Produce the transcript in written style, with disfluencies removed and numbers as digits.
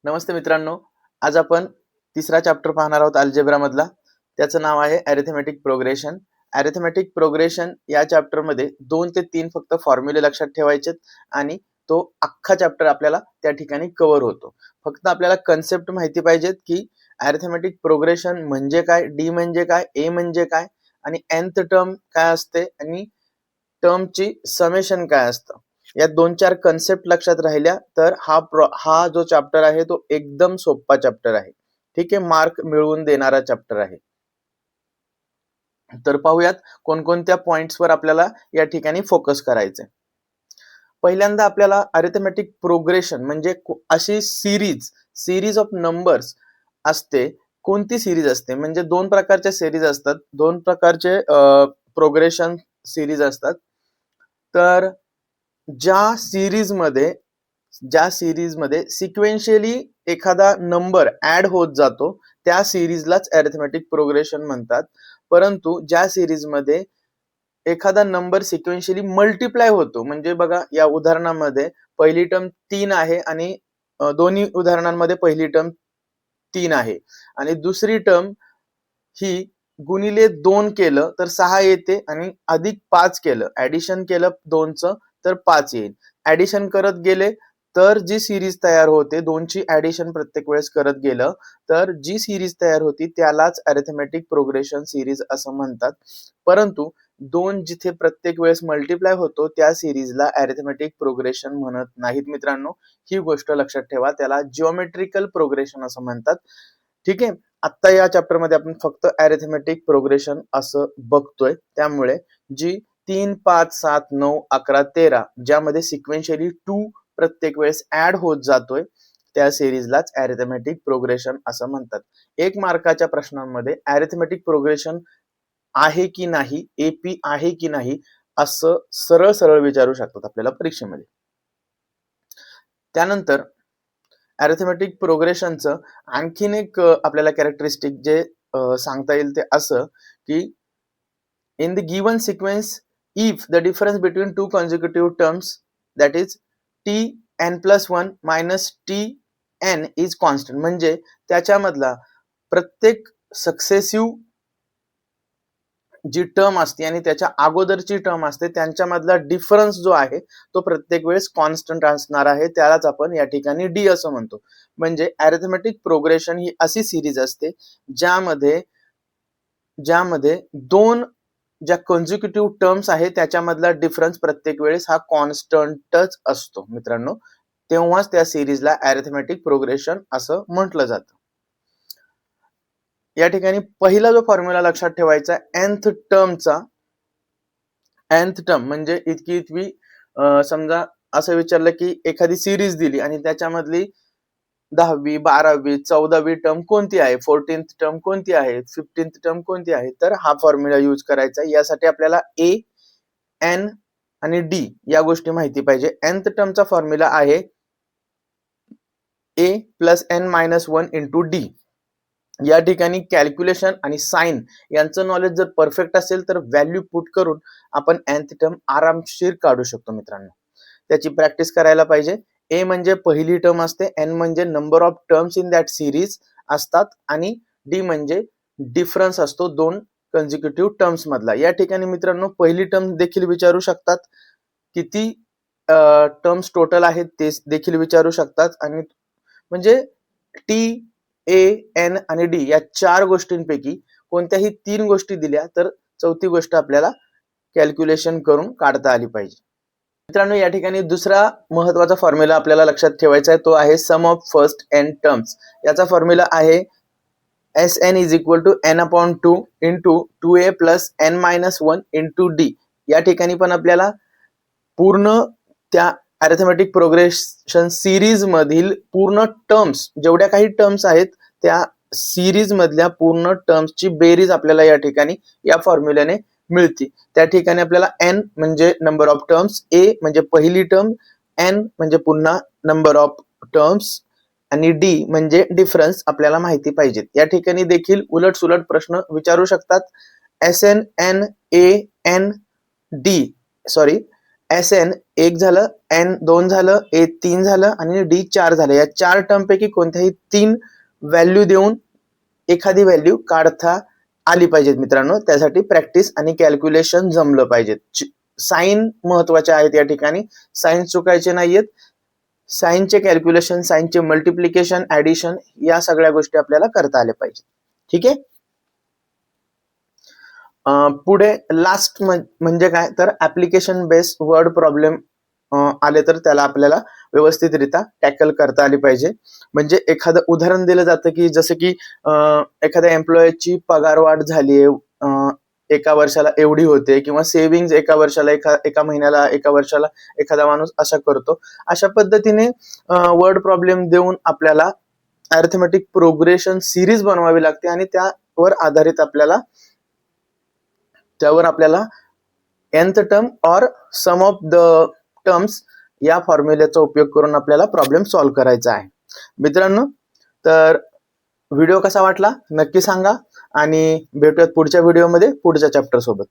नमस्ते मित्रांनो, आज आपण तिसरा चॅप्टर पाहणार आहोत अल्जेब्रा मधला. त्याचं नाव आहे अरिथमेटिक प्रोग्रेशन. अरिथमेटिक प्रोग्रेशन या चॅप्टर मध्ये 2 ते 3 फक्त फॉर्म्युले लक्षात ठेवायचे आणि तो अख्खा चॅप्टर आपल्याला त्या ठिकाणी कव्हर होतो. फक्त आपल्याला कन्सेप्ट माहिती पाहिजेत की अरिथमेटिक प्रोग्रेशन म्हणजे काय, डी म्हणजे काय, ए म्हणजे काय आणि nth टर्म काय असते आणि टर्मची समेशन काय असतं. या 2-4 कन्सेप्ट लक्षात राहिल्या तर हा जो चॅप्टर आहे तो एकदम सोपा चॅप्टर आहे. ठीक आहे, मार्क मिळवून देणारा चॅप्टर आहे. तर पाहूयात कोणकोणत्या पॉइंट्सवर आपल्याला या ठिकाणी फोकस करायचे. पहिल्यांदा आपल्याला अरिथमेटिक प्रोग्रेशन म्हणजे अशी सिरीज ऑफ नंबर्स असते. कोणती सिरीज असते म्हणजे 2 प्रकारच्या सिरीज असतात, 2 प्रकारचे प्रोग्रेशन सिरीज असतात. तर ज्या सिरीजमध्ये सिक्वेन्शियली एखादा नंबर ऍड होत जातो त्या सिरीजलाच अरिथमेटिक प्रोग्रेशन म्हणतात. परंतु ज्या सिरीजमध्ये एखादा नंबर सिक्वेन्शियली मल्टिप्लाय होतो, म्हणजे बघा या उदाहरणामध्ये पहिली टर्म 3 आहे आणि दोन्ही उदाहरणांमध्ये पहिली टर्म 3 आहे आणि दुसरी टर्म ही गुणिले 2 केलं तर 6 येते आणि अधिक 5 केलं, ऍडिशन केलं 2चं तर 5 येईल. ऍडिशन करत गेले तर जी सिरीज तयार होते, 2ची ऍडिशन प्रत्येक वेळेस करत गेलं तर जी सिरीज तयार होती त्यालाच अरिथमेटिक प्रोग्रेशन सिरीज असं म्हणतात. परंतु 2 जिथे प्रत्येक वेळेस मल्टिप्लाय होतो त्या सिरीजला अरिथमेटिक प्रोग्रेशन म्हणत नाहीत मित्रांनो. ही गोष्ट लक्षात ठेवा, त्याला जिओमेट्रिकल प्रोग्रेशन असं म्हणतात. ठीक आहे, आता या चॅप्टर मध्ये आपण फक्त अरिथमेटिक प्रोग्रेशन असं बघतोय. त्यामुळे जी 3, 5, 7, 9, 11, 13 ज्यामध्ये सिक्वेन्शियली 2 प्रत्येक वेळेस ऍड होत जातोय त्या सिरीजलाच अरिथमेटिक प्रोग्रेशन असं म्हणतात. 1 मार्काच्या प्रश्नांमध्ये अरिथमेटिक प्रोग्रेशन आहे की नाही, एपी आहे की नाही असं सरळ सरळ विचारू शकतात आपल्याला परीक्षेमध्ये. त्यानंतर अरिथमेटिक प्रोग्रेशनचं आणखीन एक आपल्याला कॅरेक्टरिस्टिक जे सांगता येईल ते असं की in the given sequence if the difference between two consecutive terms, that is t n plus 1 minus t n is constant, म्हणजे त्याच्यामधला प्रत्येक सक्सेसिव्ह जी टर्म असते आणि त्याच्या अगोदरची टर्म असते त्यांच्यामधला डिफरन्स जो आहे तो प्रत्येक वेळेस कॉन्स्टंट असणार आहे, त्यालाच आपण या ठिकाणी डी असं म्हणतो. म्हणजे अरिथमेटिक प्रोग्रेशन ही अशी सिरीज असते ज्यामध्ये 2 ज्या कॉन्झिक्युटिव्ह टर्म्स आहे त्याच्यामधला डिफरन्स प्रत्येक वेळेस हा कॉन्स्टंटच असतो मित्रांनो. तेव्हाच त्या सिरीजला अरिथमेटिक प्रोग्रेशन असं म्हटलं जातं. या ठिकाणी पहिला जो फॉर्म्युला लक्षात ठेवायचा nth टर्मचा. nth टर्म म्हणजे इतकी समजा असं विचारलं की एखादी सिरीज दिली आणि त्याच्यामधली 10वी, 12वी, 14वी टर्म कोणती आहे, 14th टर्म कोणती आहे, 15th टर्म कोणती आहे, तर हा फॉर्म्युला यूज करायचा. यासाठी आपल्याला ए, एन आणि डी या गोष्टी माहिती पाहिजे. nth टर्मचा फॉर्म्युला आहे A plus N minus 1 into D. या ठिकाणी कॅल्क्युलेशन आणि साइन यांचं नॉलेज जर परफेक्ट असेल तर व्हॅल्यू पुट करून आपण nth टर्म आरामशीर काढू शकतो मित्रांनो. त्याची प्रॅक्टिस करायला पाहिजे. ए म्हणजे पहिली टर्म असते, एन म्हणजे number of terms in that series असतात आणि डी म्हणजे डिफरन्स असतो 2 कॉन्झिक्युटिव्ह टर्म्स मधला. या ठिकाणी मित्रांनो पहिली टर्म देखील विचारू शकतात, किती टर्म्स टोटल आहेत ते देखील विचारू शकतात आणि म्हणजे टी, ए, एन आणि डी या 4 गोष्टींपैकी कोणत्याही 3 गोष्टी दिल्या तर चौथी गोष्ट आपल्याला कॅल्क्युलेशन करून काढता आली पाहिजे. मित्रांनो या ठिकाणी दुसरा महत्वाचा फॉर्म्युला आपल्याला लक्षात ठेवायचा आहे, तो आहे सम ऑफ फर्स्ट n टर्म्स. याचा फॉर्म्युला आहे Sn is equal to n upon 2 into 2a plus n minus 1 into d. या ठिकाणी पण आपल्याला पूर्ण त्या अरिथमेटिक प्रोग्रेशन सिरीज मधील पूर्ण टर्म्स जेवढ्या काही टर्म्स आहेत त्या सिरीज मधल्या पूर्ण टर्म्सची बेरीज आपल्याला या ठिकाणी या फॉर्म्युल्याने मिळते. त्या ठिकाणी आपल्याला n म्हणजे नंबर ऑफ टर्म्स, a म्हणजे पहिली टर्म, n म्हणजे पुन्हा नंबर ऑफ टर्म्स आणि डी म्हणजे डिफरन्स आपल्याला माहिती पाहिजेत. या ठिकाणी देखील उलट सुलट प्रश्न विचारू शकतात. Sn, n, a, n, d S N 1 झालं, एन 2 झालं, ए 3 झालं आणि डी 4 झालं. या 4 टर्म पैकी कोणत्याही 3 व्हॅल्यू देऊन एखादी व्हॅल्यू काढता आली पाहिजेत मित्रांनो. त्यासाठी प्रॅक्टिस आणि कॅल्क्युलेशन जमलं पाहिजेत. साइन महत्वाचे आहेत या ठिकाणी, साइन चुकायचे नाहीयेत. साइनचे कॅल्क्युलेशन, साइनचे मल्टिप्लिकेशन, ऍडिशन या सगळ्या गोष्टी आपल्याला करता आल्या पाहिजे. ठीक आहे. पुढे लास्ट म्हणजे काय तर ऍप्लिकेशन बेस्ड वर्ड प्रॉब्लेम आले तर त्याला आपल्याला व्यवस्थितरित्या टॅकल करता आली पाहिजे. म्हणजे एखादं उदाहरण दिलं जातं की जसं की एखाद्या एम्प्लॉयची पगारवाढ झाली आहे, एका वर्षाला एवढी होते, किंवा सेव्हिंग एका वर्षाला एका महिन्याला एका वर्षाला एखादा माणूस असा करतो. अशा पद्धतीने वर्ड प्रॉब्लेम देऊन आपल्याला अरिथमेटिक प्रोग्रेशन सिरीज बनवावी लागते आणि त्यावर आधारित आपल्याला nth टर्म और सम ऑफ द टर्म्स या फॉर्म्युल्याचा उपयोग करून आपल्याला प्रॉब्लेम सॉल्व्ह करायचा आहे. मित्रांनो, तर व्हिडिओ कसा वाटला नक्की सांगा आणि भेटूयात पुढच्या व्हिडिओमध्ये पुढच्या चॅप्टर सोबत.